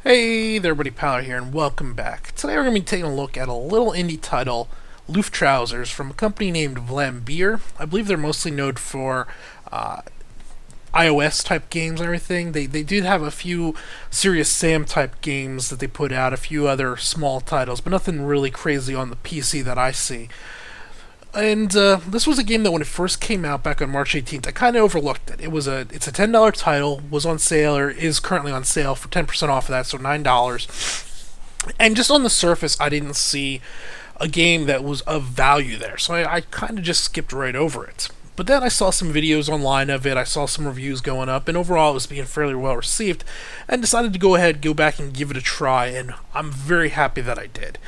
Hey there, buddy Power here, and welcome back. Today we're going to be taking a look at a little indie title, Luftrausers, from a company named Vlambeer. I believe they're mostly known for iOS type games and everything. They did have a few Serious Sam type games that they put out, a few other small titles, but nothing really crazy on the PC that I see. And this was a game that when it first came out back on March 18th, I kind of overlooked it. It's a $10 title, was on sale or is currently on sale for 10% off of that, so $9. And just on the surface, I didn't see a game that was of value there, so I kind of just skipped right over it. But then I saw some videos online of it, I saw some reviews going up, and overall it was being fairly well received, and decided to go back and give it a try, and I'm very happy that I did.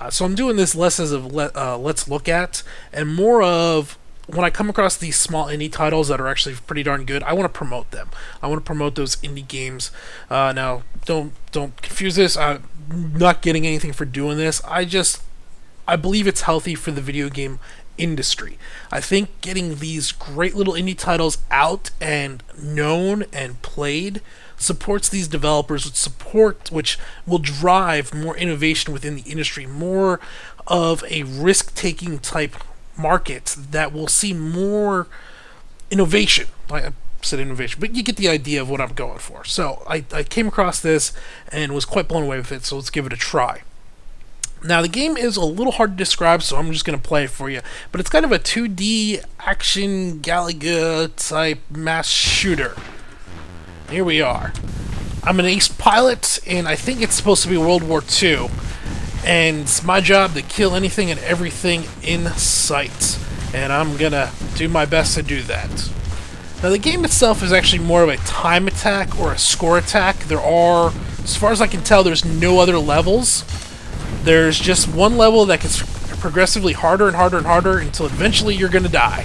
So I'm doing this less as of let's look at, and more of when I come across these small indie titles that are actually pretty darn good, I want to promote them. I want to promote those indie games. Now, don't confuse this. I'm not getting anything for doing this. I believe it's healthy for the video game industry. I think getting these great little indie titles out and known and played supports these developers with support, which will drive more innovation within the industry, more of a risk-taking type market that will see more innovation. I said innovation, but you get the idea of what I'm going for. So I came across this and was quite blown away with it, so let's give it a try. Now, the game is a little hard to describe, so I'm just going to play it for you. But it's kind of a 2D action Galaga type mass shooter. Here we are. I'm an ace pilot, and I think it's supposed to be World War II. And it's my job to kill anything and everything in sight. And I'm going to do my best to do that. Now, the game itself is actually more of a time attack or a score attack. There are, as far as I can tell, there's no other levels. There's just one level that gets progressively harder and harder and harder until eventually you're going to die.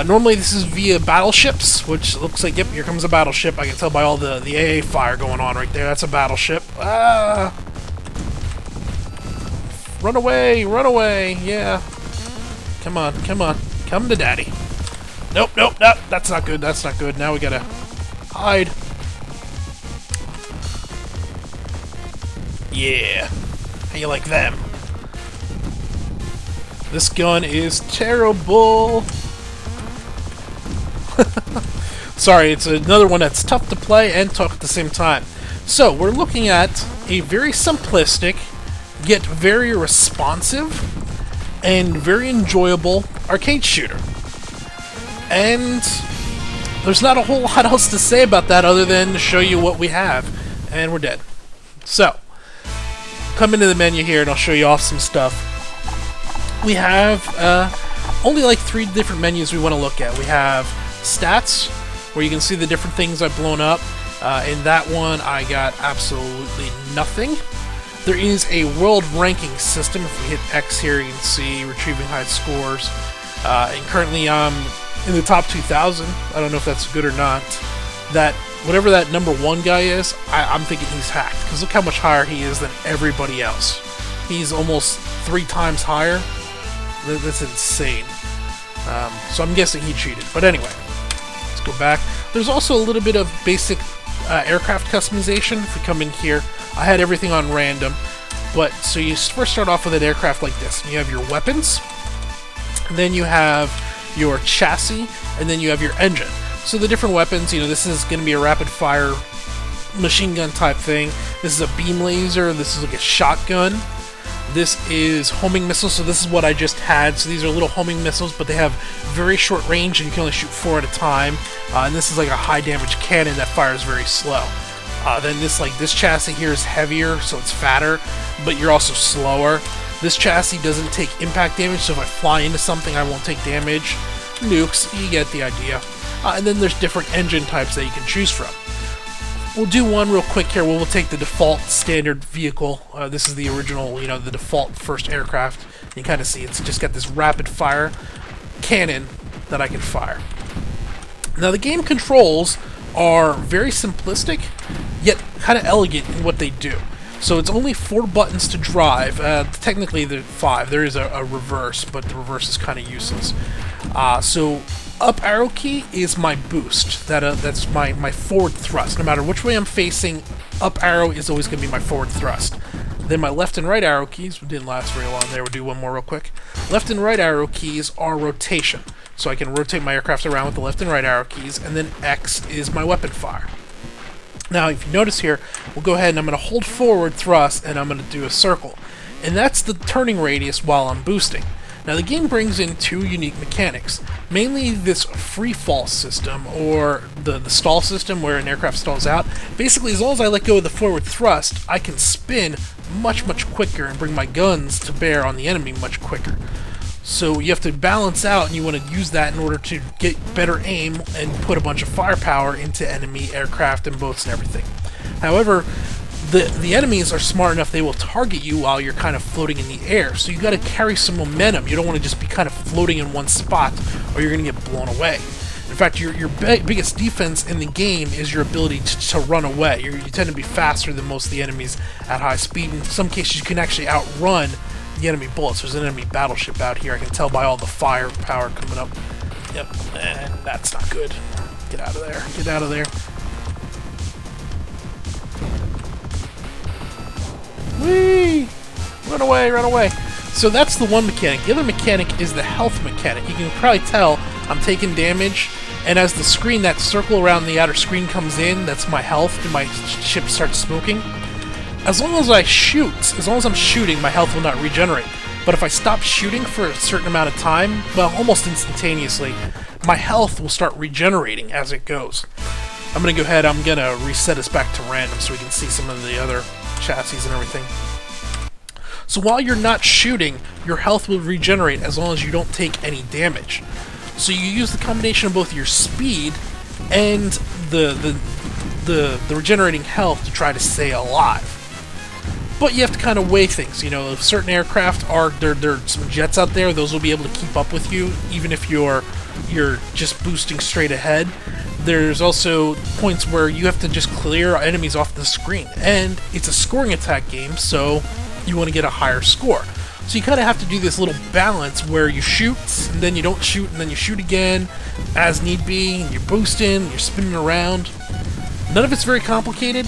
Normally this is via battleships, which looks like, yep, here comes a battleship. I can tell by all the AA fire going on right there. That's a battleship. Run away, yeah. Come on, come to daddy. Nope, that's not good, Now we gotta hide. Yeah. How you like them? This gun is terrible. Sorry, it's another one that's tough to play and tough at the same time. So, we're looking at a very simplistic, yet very responsive, and very enjoyable arcade shooter. And there's not a whole lot else to say about that other than to show you what we have. And we're dead. So, come into the menu here and I'll show you off some stuff. We have only like 3 different menus we want to look at. We have stats, where you can see the different things I've blown up. In that one, I got absolutely nothing. There is a world ranking system. If we hit X here, you can see retrieving high scores. And currently I'm in the top 2,000. I don't know if that's good or not. That whatever that number 1 guy is, I'm thinking he's hacked, because look how much higher he is than everybody else. He's almost 3 times higher. That's insane. So I'm guessing he cheated. But anyway, let's go back. There's also a little bit of basic aircraft customization. If we come in here, I had everything on random. But so you first start off with an aircraft like this. You have your weapons, and then you have your chassis, and then you have your engine. So the different weapons, this is going to be a rapid-fire machine gun type thing. This is a beam laser. This is like a shotgun. This is homing missiles, so this is what I just had. So these are little homing missiles, but they have very short range, and you can only shoot 4 at a time. And this is like a high-damage cannon that fires very slow. Then this chassis here is heavier, so it's fatter, but you're also slower. This chassis doesn't take impact damage, so if I fly into something, I won't take damage. Nukes, you get the idea. And then there's different engine types that you can choose from. We'll do one real quick here. We'll take the default standard vehicle. This is the original, the default first aircraft. You can kind of see it's just got this rapid fire cannon that I can fire. Now the game controls are very simplistic, yet kind of elegant in what they do. So it's only 4 buttons to drive. Technically, there are 5. There is a reverse, but the reverse is kind of useless. So up arrow key is my boost. That's my forward thrust. No matter which way I'm facing up arrow is always going to be my forward thrust. Then my left and right arrow keys, didn't last very long there, we'll do one more real quick. Left and right arrow keys are rotation. So I can rotate my aircraft around with the left and right arrow keys, and then X is my weapon fire. Now, if you notice here, we'll go ahead and I'm going to hold forward thrust, and I'm going to do a circle. And that's the turning radius while I'm boosting. Now, the game brings in two unique mechanics. Mainly this free fall system, or the stall system where an aircraft stalls out. Basically, as long as I let go of the forward thrust, I can spin much quicker and bring my guns to bear on the enemy much quicker. So you have to balance out, and you want to use that in order to get better aim and put a bunch of firepower into enemy aircraft and boats and everything. However, the enemies are smart enough they will target you while you're kind of floating in the air, so you got to carry some momentum. You don't want to just be kind of floating in one spot, or you're going to get blown away. In fact, your biggest defense in the game is your ability to run away. You tend to be faster than most of the enemies at high speed. In some cases, you can actually outrun the enemy bullets. There's an enemy battleship out here. I can tell by all the firepower coming up. Yep, and that's not good. Get out of there. Get out of there. Whee! Run away, run away. So that's the one mechanic. The other mechanic is the health mechanic. You can probably tell I'm taking damage, and as the screen, that circle around the outer screen comes in, that's my health, and my ship starts smoking. As long as I shoot, as long as I'm shooting, my health will not regenerate. But if I stop shooting for a certain amount of time, well, almost instantaneously, my health will start regenerating as it goes. I'm going to go ahead, I'm going to reset us back to random so we can see some of the other chassis and everything. So while you're not shooting, your health will regenerate as long as you don't take any damage. So you use the combination of both your speed and the regenerating health to try to stay alive. But you have to kind of weigh things. You know, if certain aircraft are there's some jets out there, those will be able to keep up with you, even if you're just boosting straight ahead. There's also points where you have to just clear enemies off the screen, and it's a scoring attack game, so you want to get a higher score. So you kind of have to do this little balance where you shoot, and then you don't shoot, and then you shoot again, as need be, and you're boosting, you're spinning around. None of it's very complicated,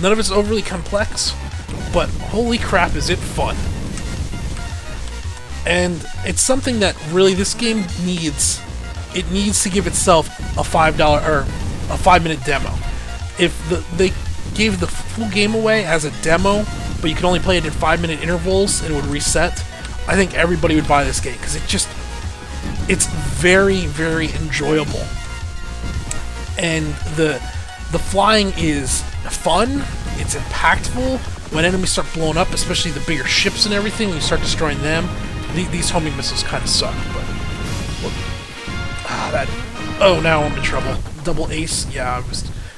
none of it's overly complex, but holy crap is it fun. And it's something that really this game needs. It needs to give itself a $5 or a 5-minute demo. If they gave the full game away as a demo, but you can only play it in 5-minute intervals and it would reset, I think everybody would buy this game because it's very enjoyable. And the flying is fun. It's impactful. When enemies start blowing up, especially the bigger ships and everything, when you start destroying them, these homing missiles kind of suck. But oh, now I'm in trouble. Double ace? Yeah,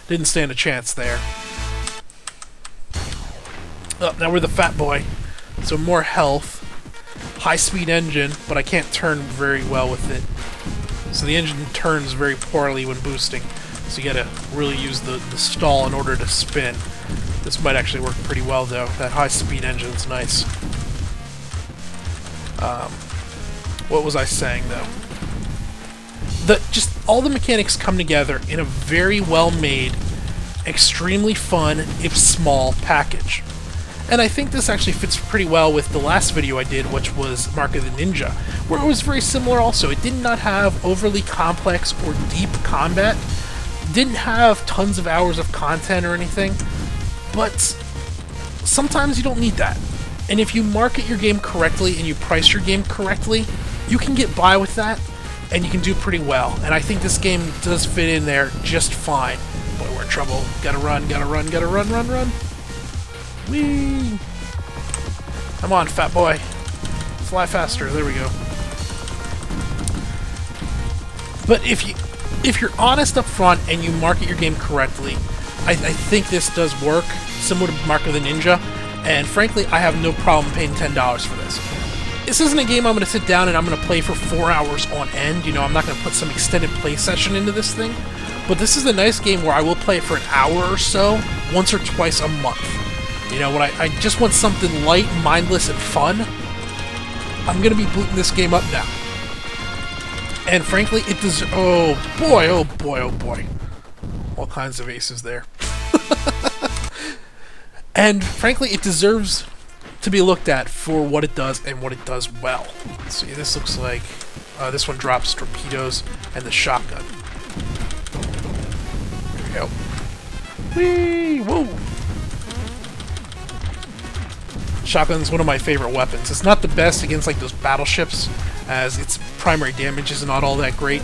didn't stand a chance there. Oh, now we're the fat boy. So more health. High-speed engine, but I can't turn very well with it. So the engine turns very poorly when boosting. So you gotta really use the stall in order to spin. This might actually work pretty well, though. That high-speed engine's nice. What was I saying, though? Just all the mechanics come together in a very well-made, extremely fun, if small, package. And I think this actually fits pretty well with the last video I did, which was Mark of the Ninja, where it was very similar also. It did not have overly complex or deep combat, didn't have tons of hours of content or anything, but sometimes you don't need that. And if you market your game correctly and you price your game correctly, you can get by with that, and you can do pretty well. And I think this game does fit in there just fine. Boy, we're in trouble. Gotta run, run. Whee! Come on, fat boy. Fly faster. There we go. But if you're honest up front and you market your game correctly, I think this does work, similar to Mark of the Ninja. And frankly, I have no problem paying $10 for this. This isn't a game I'm going to sit down and I'm going to play for 4 hours on end. You know, I'm not going to put some extended play session into this thing. But this is a nice game where I will play it for an hour or so, once or twice a month. You know, when I just want something light, mindless, and fun, I'm going to be booting this game up now. And frankly, it does... Oh boy. All kinds of aces there. And frankly, it deserves to be looked at for what it does and what it does well. Let's see, this looks like this one drops torpedoes and the shotgun. There we go. Whee! Whoa! Shotgun's one of my favorite weapons. It's not the best against like those battleships, as its primary damage is not all that great,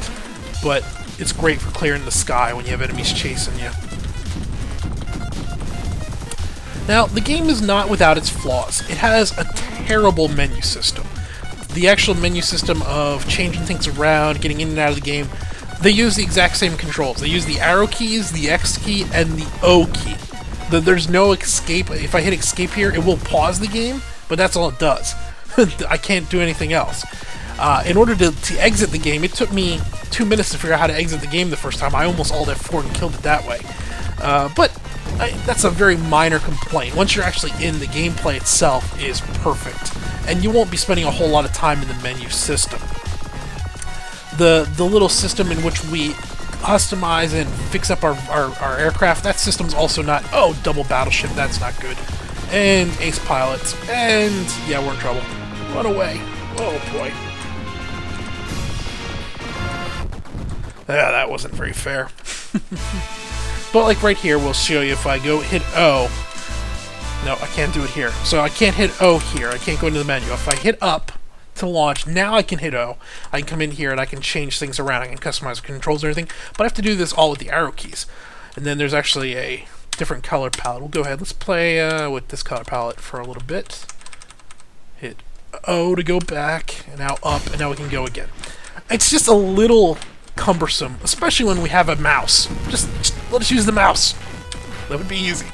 but it's great for clearing the sky when you have enemies chasing you. Now, the game is not without its flaws. It has a terrible menu system. The actual menu system of changing things around, getting in and out of the game, they use the exact same controls. They use the arrow keys, the X key, and the O key. There's no escape. If I hit escape here, it will pause the game, but that's all it does. I can't do anything else. In order to exit the game, it took me 2 minutes to figure out how to exit the game the first time. I almost alt F4 and killed it that way. But that's a very minor complaint. Once you're actually in, the gameplay itself is perfect, and you won't be spending a whole lot of time in the menu system. The little system in which we customize and fix up our aircraft, that system's also not... Oh, double battleship, that's not good. And ace pilots, and yeah, we're in trouble. Run away. Oh boy. Yeah, that wasn't very fair. But like right here, we'll show you if I go hit O. No, I can't do it here. So I can't hit O here. I can't go into the menu. If I hit up to launch, now I can hit O. I can come in here and I can change things around. I can customize the controls and everything. But I have to do this all with the arrow keys. And then there's actually a different color palette. We'll go ahead. Let's play with this color palette for a little bit. Hit O to go back, and now up, and now we can go again. It's just a little cumbersome, especially when we have a mouse. Just let us use the mouse. That would be easy.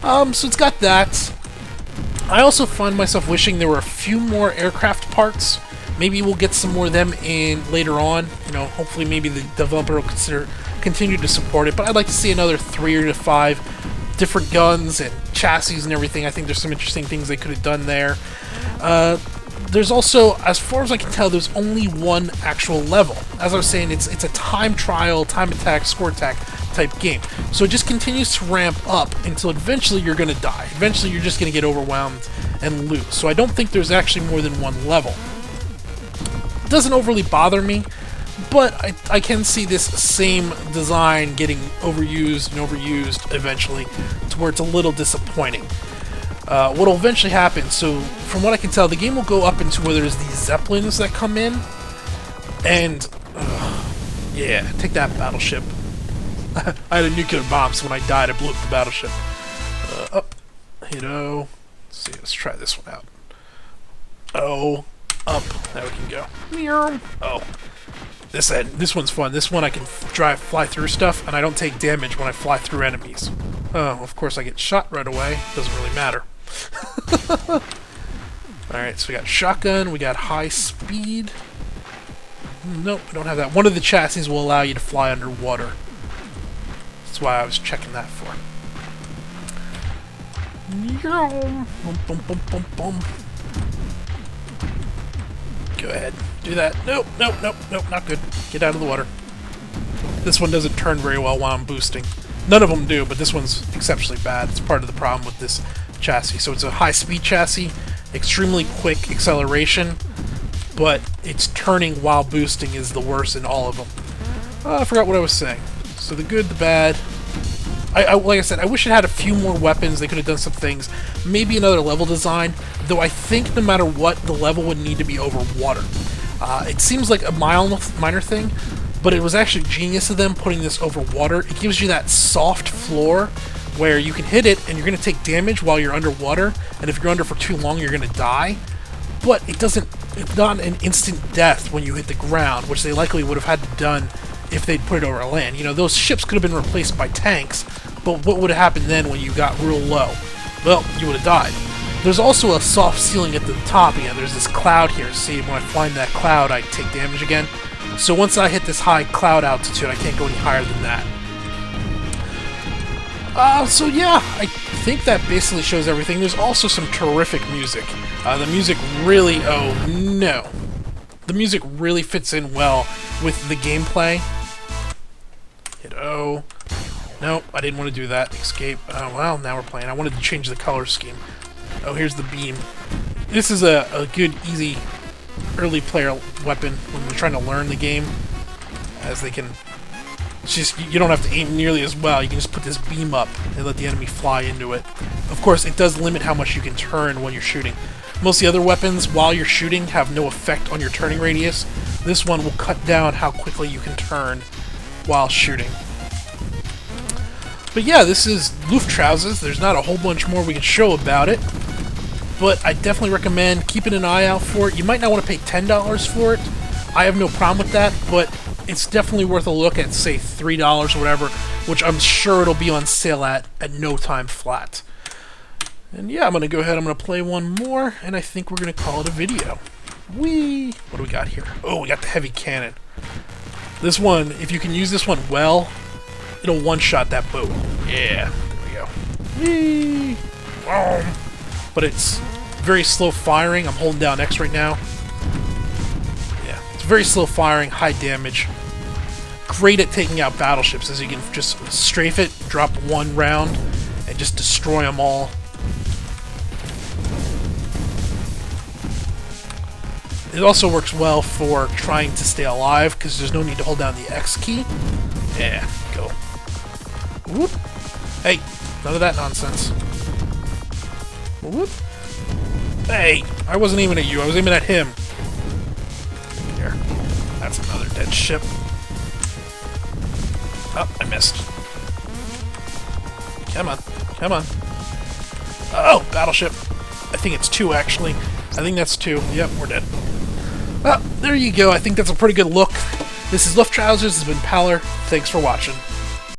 So it's got that. I also find myself wishing there were a few more aircraft parts. Maybe we'll get some more of them in later on. You know, hopefully maybe the developer will continue to support it. But I'd like to see another 3 to 5 different guns and chassis and everything. I think there's some interesting things they could have done there. There's also, as far as I can tell, there's only one actual level. As I was saying, it's a time trial, time attack, score attack type game. So it just continues to ramp up until eventually you're going to die. Eventually you're just going to get overwhelmed and lose. So I don't think there's actually more than one level. It doesn't overly bother me, but I can see this same design getting overused and overused eventually to where it's a little disappointing. What will eventually happen, so from what I can tell, the game will go up into where there's these zeppelins that come in, and yeah, take that battleship. I had a nuclear bomb, so when I died, I blew up the battleship. Up, hit O. Let's see, let's try this one out. O, up, now we can go. Oh, this one's fun. This one I can fly through stuff, and I don't take damage when I fly through enemies. Oh, of course I get shot right away. Doesn't really matter. Alright, so we got shotgun, we got high speed. Nope, we don't have that. One of the chassis will allow you to fly underwater. That's why I was checking that for. Go ahead, do that. Nope, nope, nope, nope, not good. Get out of the water. This one doesn't turn very well while I'm boosting. None of them do, but this one's exceptionally bad. It's part of the problem with this chassis. So it's a high-speed chassis, extremely quick acceleration, but its turning while boosting is the worst in all of them. I forgot what I was saying. So the good, the bad. Like I said, I wish it had a few more weapons. They could have done some things. Maybe another level design, though I think no matter what, the level would need to be over water. It seems like a minor thing, but it was actually genius of them putting this over water. It gives you that soft floor where you can hit it and you're going to take damage while you're underwater, and if you're under for too long, you're going to die. But it's not an instant death when you hit the ground, which they likely would have had to done if they'd put it over land. You know, those ships could have been replaced by tanks, but what would have happened then when you got real low? Well, you would have died. There's also a soft ceiling at the top. Yeah, there's this cloud here. See, when I fly in that cloud, I take damage again. So once I hit this high cloud altitude, I can't go any higher than that. So yeah, I think that basically shows everything. There's also some terrific music. The music really, oh no. The music really fits in well with the gameplay. Hit O. No, I didn't want to do that. Escape. Oh, well, now we're playing. I wanted to change the color scheme. Oh, here's the beam. This is a good, easy, early player weapon when you're trying to learn the game. As they can... It's just, you don't have to aim nearly as well. You can just put this beam up and let the enemy fly into it. Of course, it does limit how much you can turn when you're shooting. Most of the other weapons, while you're shooting, have no effect on your turning radius. This one will cut down how quickly you can turn while shooting. But yeah, this is Luftrausers. There's not a whole bunch more we can show about it, but I definitely recommend keeping an eye out for it. You might not want to pay $10 for it. I have no problem with that, but it's definitely worth a look at, say, $3 or whatever, which I'm sure it'll be on sale at no time flat. And yeah, I'm going to go ahead, I'm going to play one more, and I think we're going to call it a video. Whee! What do we got here? Oh, we got the heavy cannon. This one, if you can use this one well, it'll one-shot that boat. Yeah, there we go. Whee! But it's very slow firing. I'm holding down X right now. Yeah, it's very slow firing, high damage. Great at taking out battleships, as you can just strafe it, drop one round, and just destroy them all. It also works well for trying to stay alive, because there's no need to hold down the X key. Yeah, go. Whoop. Hey, none of that nonsense. Whoop. Hey, I wasn't aiming at you, I was aiming at him. Here. That's another dead ship. Oh, I missed. Come on, come on. Oh, battleship. I think it's 2, actually. I think that's 2. Yep, we're dead. Well, there you go. I think that's a pretty good look. This is Luftrausers. This has been Paler. Thanks for watching.